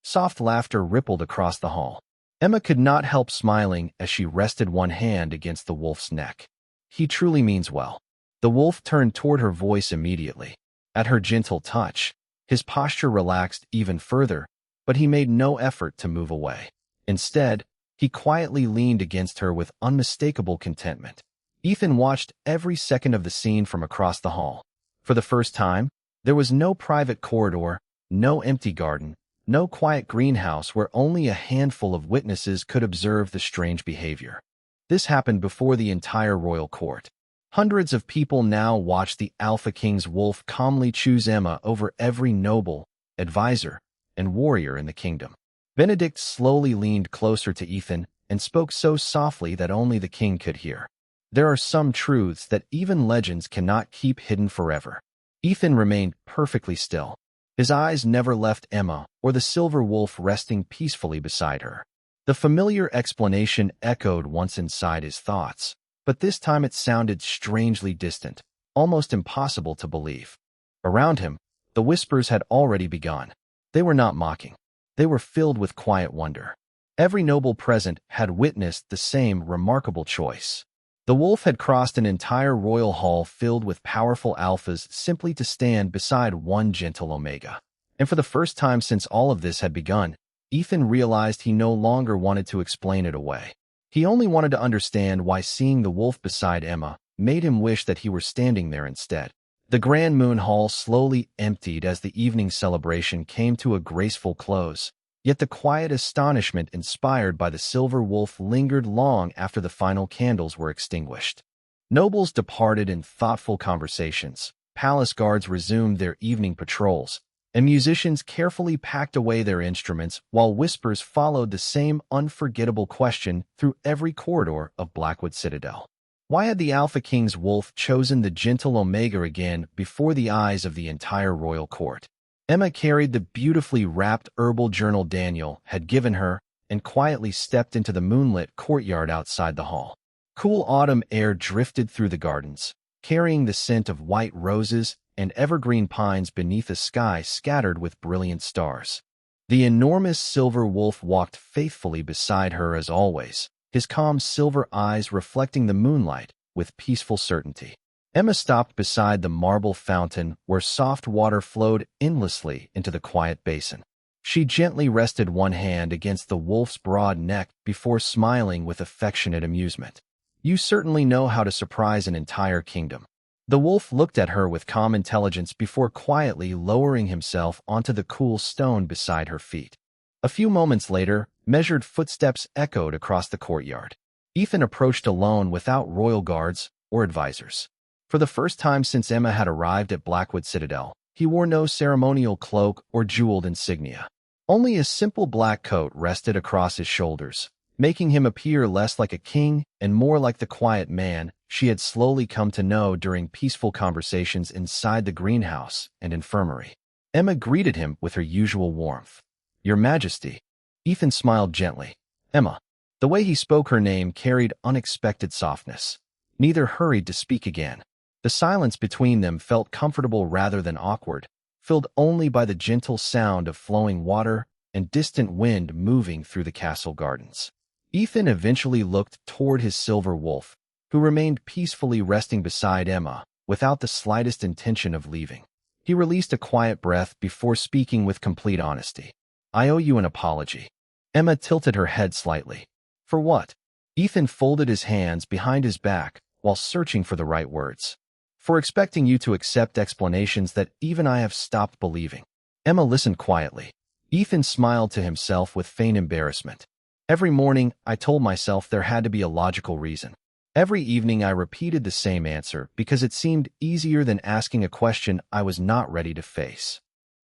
Soft laughter rippled across the hall. Emma could not help smiling as she rested one hand against the wolf's neck. "He truly means well." The wolf turned toward her voice immediately. At her gentle touch, his posture relaxed even further, but he made no effort to move away. Instead, he quietly leaned against her with unmistakable contentment. Ethan watched every second of the scene from across the hall. For the first time, there was no private corridor, no empty garden, no quiet greenhouse where only a handful of witnesses could observe the strange behavior. This happened before the entire royal court. Hundreds of people now watched the Alpha King's wolf calmly choose Emma over every noble, advisor, and warrior in the kingdom. Benedict slowly leaned closer to Ethan and spoke so softly that only the king could hear. "There are some truths that even legends cannot keep hidden forever." Ethan remained perfectly still. His eyes never left Emma or the silver wolf resting peacefully beside her. The familiar explanation echoed once inside his thoughts, but this time it sounded strangely distant, almost impossible to believe. Around him, the whispers had already begun. They were not mocking. They were filled with quiet wonder. Every noble present had witnessed the same remarkable choice. The wolf had crossed an entire royal hall filled with powerful alphas simply to stand beside one gentle omega. And for the first time since all of this had begun, Ethan realized he no longer wanted to explain it away. He only wanted to understand why seeing the wolf beside Emma made him wish that he were standing there instead. The Grand Moon Hall slowly emptied as the evening celebration came to a graceful close, yet the quiet astonishment inspired by the silver wolf lingered long after the final candles were extinguished. Nobles departed in thoughtful conversations, palace guards resumed their evening patrols, and musicians carefully packed away their instruments while whispers followed the same unforgettable question through every corridor of Blackwood Citadel. Why had the Alpha King's wolf chosen the gentle Omega again before the eyes of the entire royal court? Emma carried the beautifully wrapped herbal journal Daniel had given her and quietly stepped into the moonlit courtyard outside the hall. Cool autumn air drifted through the gardens, carrying the scent of white roses and evergreen pines beneath a sky scattered with brilliant stars. The enormous silver wolf walked faithfully beside her as always, his calm silver eyes reflecting the moonlight with peaceful certainty. Emma stopped beside the marble fountain where soft water flowed endlessly into the quiet basin. She gently rested one hand against the wolf's broad neck before smiling with affectionate amusement. "You certainly know how to surprise an entire kingdom." The wolf looked at her with calm intelligence before quietly lowering himself onto the cool stone beside her feet. A few moments later, measured footsteps echoed across the courtyard. Ethan approached alone without royal guards or advisors. For the first time since Emma had arrived at Blackwood Citadel, he wore no ceremonial cloak or jeweled insignia. Only a simple black coat rested across his shoulders, making him appear less like a king and more like the quiet man she had slowly come to know during peaceful conversations inside the greenhouse and infirmary. Emma greeted him with her usual warmth. "Your Majesty." Ethan smiled gently. "Emma." The way he spoke her name carried unexpected softness. Neither hurried to speak again. The silence between them felt comfortable rather than awkward, filled only by the gentle sound of flowing water and distant wind moving through the castle gardens. Ethan eventually looked toward his silver wolf, who remained peacefully resting beside Emma without the slightest intention of leaving. He released a quiet breath before speaking with complete honesty. "I owe you an apology." Emma tilted her head slightly. "For what?" Ethan folded his hands behind his back while searching for the right words. for expecting you to accept explanations that even I have stopped believing." Emma listened quietly. Ethan smiled to himself with faint embarrassment. "Every morning, I told myself there had to be a logical reason. Every evening I repeated the same answer because it seemed easier than asking a question I was not ready to face."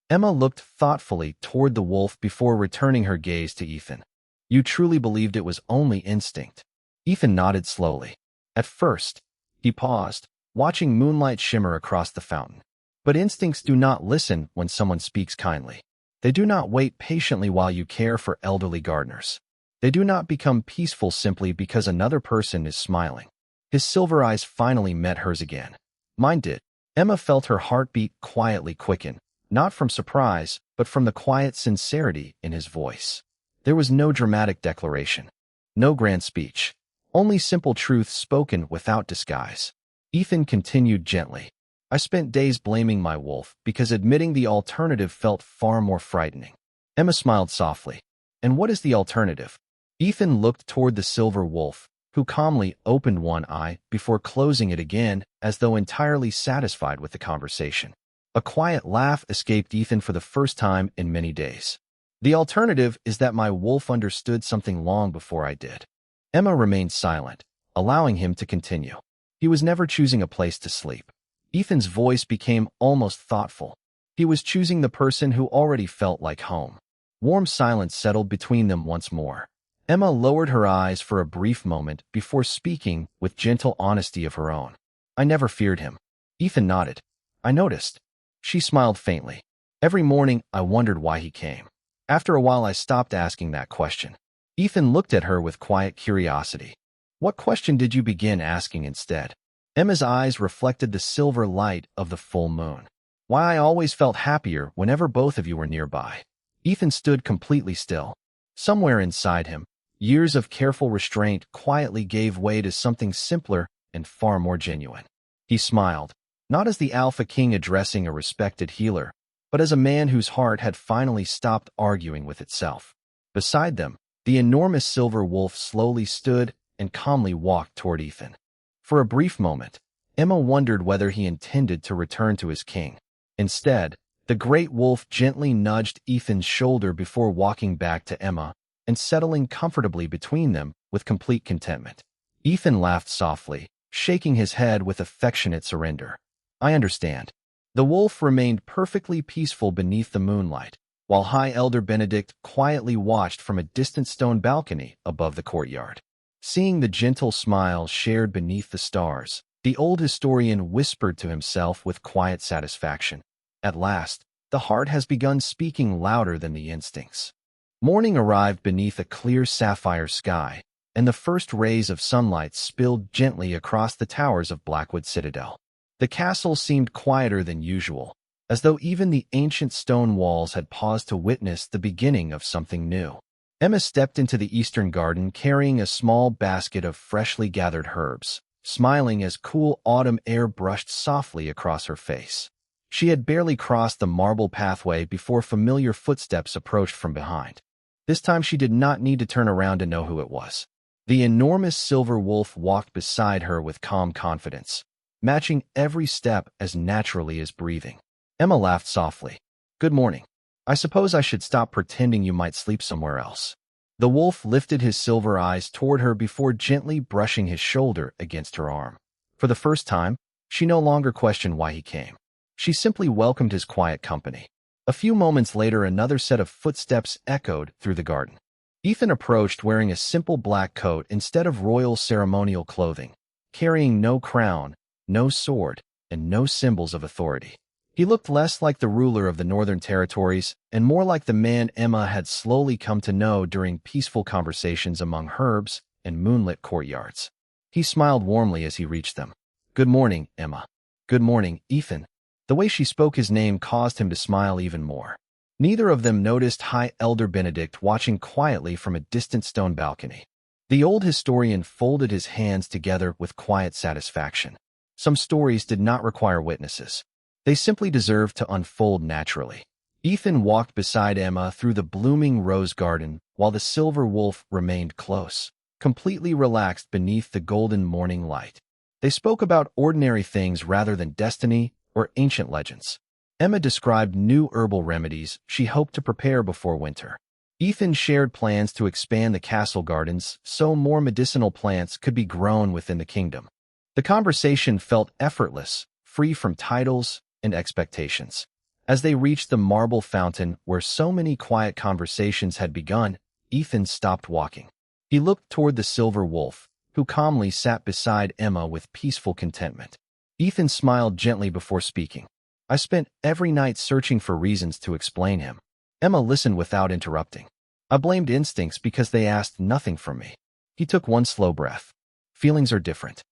Emma looked thoughtfully toward the wolf before returning her gaze to Ethan. "You truly believed it was only instinct?" Ethan nodded slowly. At first, he paused, watching moonlight shimmer across the fountain. But instincts do not listen when someone speaks kindly. They do not wait patiently while you care for elderly gardeners. They do not become peaceful simply because another person is smiling. His silver eyes finally met hers again. Mine did. Emma felt her heartbeat quietly quicken, not from surprise, but from the quiet sincerity in his voice. There was no dramatic declaration, no grand speech, only simple truth spoken without disguise. Ethan continued gently. "I spent days blaming my wolf because admitting the alternative felt far more frightening." Emma smiled softly. "And what is the alternative?" Ethan looked toward the silver wolf, who calmly opened one eye before closing it again as though entirely satisfied with the conversation. A quiet laugh escaped Ethan for the first time in many days. "The alternative is that my wolf understood something long before I did." Emma remained silent, allowing him to continue. "He was never choosing a place to sleep." Ethan's voice became almost thoughtful. He was choosing the person who already felt like home. Warm silence settled between them once more. Emma lowered her eyes for a brief moment before speaking with gentle honesty of her own. "I never feared him." Ethan nodded. "I noticed." She smiled faintly. "Every morning I wondered why he came. After a while I stopped asking that question." Ethan looked at her with quiet curiosity. "What question did you begin asking instead?" Emma's eyes reflected the silver light of the full moon. "Why I always felt happier whenever both of you were nearby." Ethan stood completely still. Somewhere inside him, years of careful restraint quietly gave way to something simpler and far more genuine. He smiled, not as the Alpha King addressing a respected healer, but as a man whose heart had finally stopped arguing with itself. Beside them, the enormous silver wolf slowly stood and calmly walked toward Ethan. For a brief moment, Emma wondered whether he intended to return to his king. Instead, the great wolf gently nudged Ethan's shoulder before walking back to Emma and settling comfortably between them with complete contentment. Ethan laughed softly, shaking his head with affectionate surrender. "I understand." The wolf remained perfectly peaceful beneath the moonlight, while High Elder Benedict quietly watched from a distant stone balcony above the courtyard. Seeing the gentle smile shared beneath the stars, the old historian whispered to himself with quiet satisfaction. "At last, the heart has begun speaking louder than the instincts." Morning arrived beneath a clear sapphire sky, and the first rays of sunlight spilled gently across the towers of Blackwood Citadel. The castle seemed quieter than usual, as though even the ancient stone walls had paused to witness the beginning of something new. Emma stepped into the eastern garden carrying a small basket of freshly gathered herbs, smiling as cool autumn air brushed softly across her face. She had barely crossed the marble pathway before familiar footsteps approached from behind. This time she did not need to turn around to know who it was. The enormous silver wolf walked beside her with calm confidence, matching every step as naturally as breathing. Emma laughed softly. "Good morning. I suppose I should stop pretending you might sleep somewhere else." The wolf lifted his silver eyes toward her before gently brushing his shoulder against her arm. For the first time, she no longer questioned why he came. She simply welcomed his quiet company. A few moments later, another set of footsteps echoed through the garden. Ethan approached wearing a simple black coat instead of royal ceremonial clothing, carrying no crown, no sword, and no symbols of authority. He looked less like the ruler of the Northern Territories and more like the man Emma had slowly come to know during peaceful conversations among herbs and moonlit courtyards. He smiled warmly as he reached them. "Good morning, Emma." "Good morning, Ethan." The way she spoke his name caused him to smile even more. Neither of them noticed High Elder Benedict watching quietly from a distant stone balcony. The old historian folded his hands together with quiet satisfaction. Some stories did not require witnesses. They simply deserved to unfold naturally. Ethan walked beside Emma through the blooming rose garden while the silver wolf remained close, completely relaxed beneath the golden morning light. They spoke about ordinary things rather than destiny or ancient legends. Emma described new herbal remedies she hoped to prepare before winter. Ethan shared plans to expand the castle gardens so more medicinal plants could be grown within the kingdom. The conversation felt effortless, free from titles and expectations. As they reached the marble fountain where so many quiet conversations had begun, Ethan stopped walking. He looked toward the silver wolf, who calmly sat beside Emma with peaceful contentment. Ethan smiled gently before speaking. I spent every night searching for reasons to explain him. Emma listened without interrupting. I blamed instincts because they asked nothing from me. He took one slow breath. Feelings are different.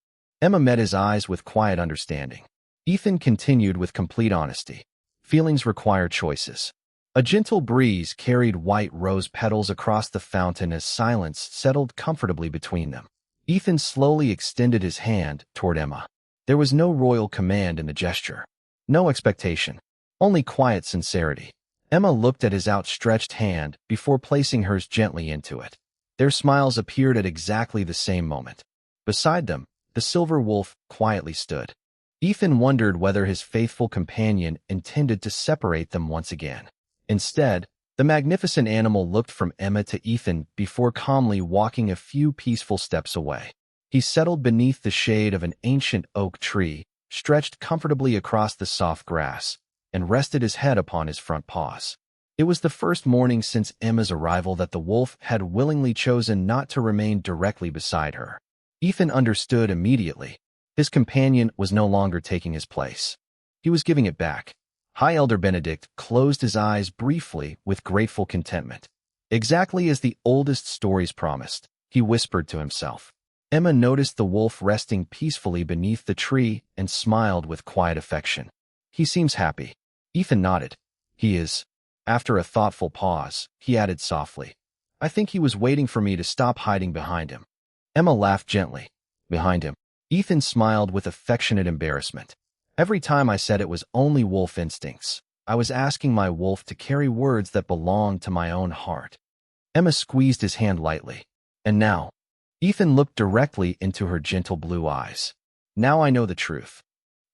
Emma met his eyes with quiet understanding. Ethan continued with complete honesty. Feelings require choices. A gentle breeze carried white rose petals across the fountain as silence settled comfortably between them. Ethan slowly extended his hand toward Emma. There was no royal command in the gesture. No expectation. Only quiet sincerity. Emma looked at his outstretched hand before placing hers gently into it. Their smiles appeared at exactly the same moment. Beside them, the silver wolf quietly stood. Ethan wondered whether his faithful companion intended to separate them once again. Instead, the magnificent animal looked from Emma to Ethan before calmly walking a few peaceful steps away. He settled beneath the shade of an ancient oak tree, stretched comfortably across the soft grass, and rested his head upon his front paws. It was the first morning since Emma's arrival that the wolf had willingly chosen not to remain directly beside her. Ethan understood immediately. His companion was no longer taking his place. He was giving it back. High Elder Benedict closed his eyes briefly with grateful contentment. Exactly as the oldest stories promised, he whispered to himself. Emma noticed the wolf resting peacefully beneath the tree and smiled with quiet affection. He seems happy. Ethan nodded. He is. After a thoughtful pause, he added softly. I think he was waiting for me to stop hiding behind him. Emma laughed gently. Behind him. Ethan smiled with affectionate embarrassment. Every time I said it was only wolf instincts, I was asking my wolf to carry words that belonged to my own heart. Emma squeezed his hand lightly. And now? Ethan looked directly into her gentle blue eyes. Now I know the truth.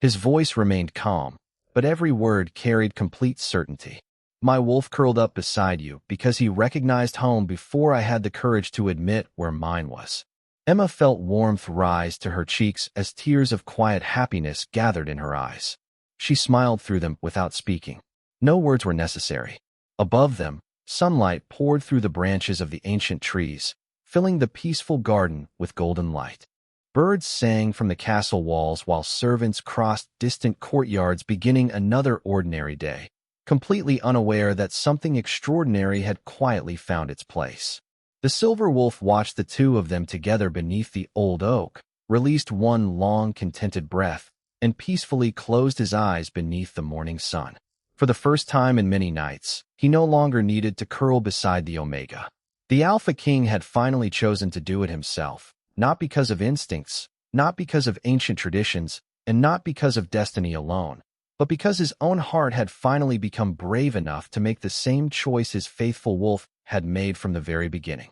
His voice remained calm, but every word carried complete certainty. My wolf curled up beside you because he recognized home before I had the courage to admit where mine was. Emma felt warmth rise to her cheeks as tears of quiet happiness gathered in her eyes. She smiled through them without speaking. No words were necessary. Above them, sunlight poured through the branches of the ancient trees, filling the peaceful garden with golden light. Birds sang from the castle walls while servants crossed distant courtyards, beginning another ordinary day, completely unaware that something extraordinary had quietly found its place. The silver wolf watched the two of them together beneath the old oak, released one long, contented breath, and peacefully closed his eyes beneath the morning sun. For the first time in many nights, he no longer needed to curl beside the Omega. The Alpha King had finally chosen to do it himself, not because of instincts, not because of ancient traditions, and not because of destiny alone, but because his own heart had finally become brave enough to make the same choice his faithful wolf had made from the very beginning.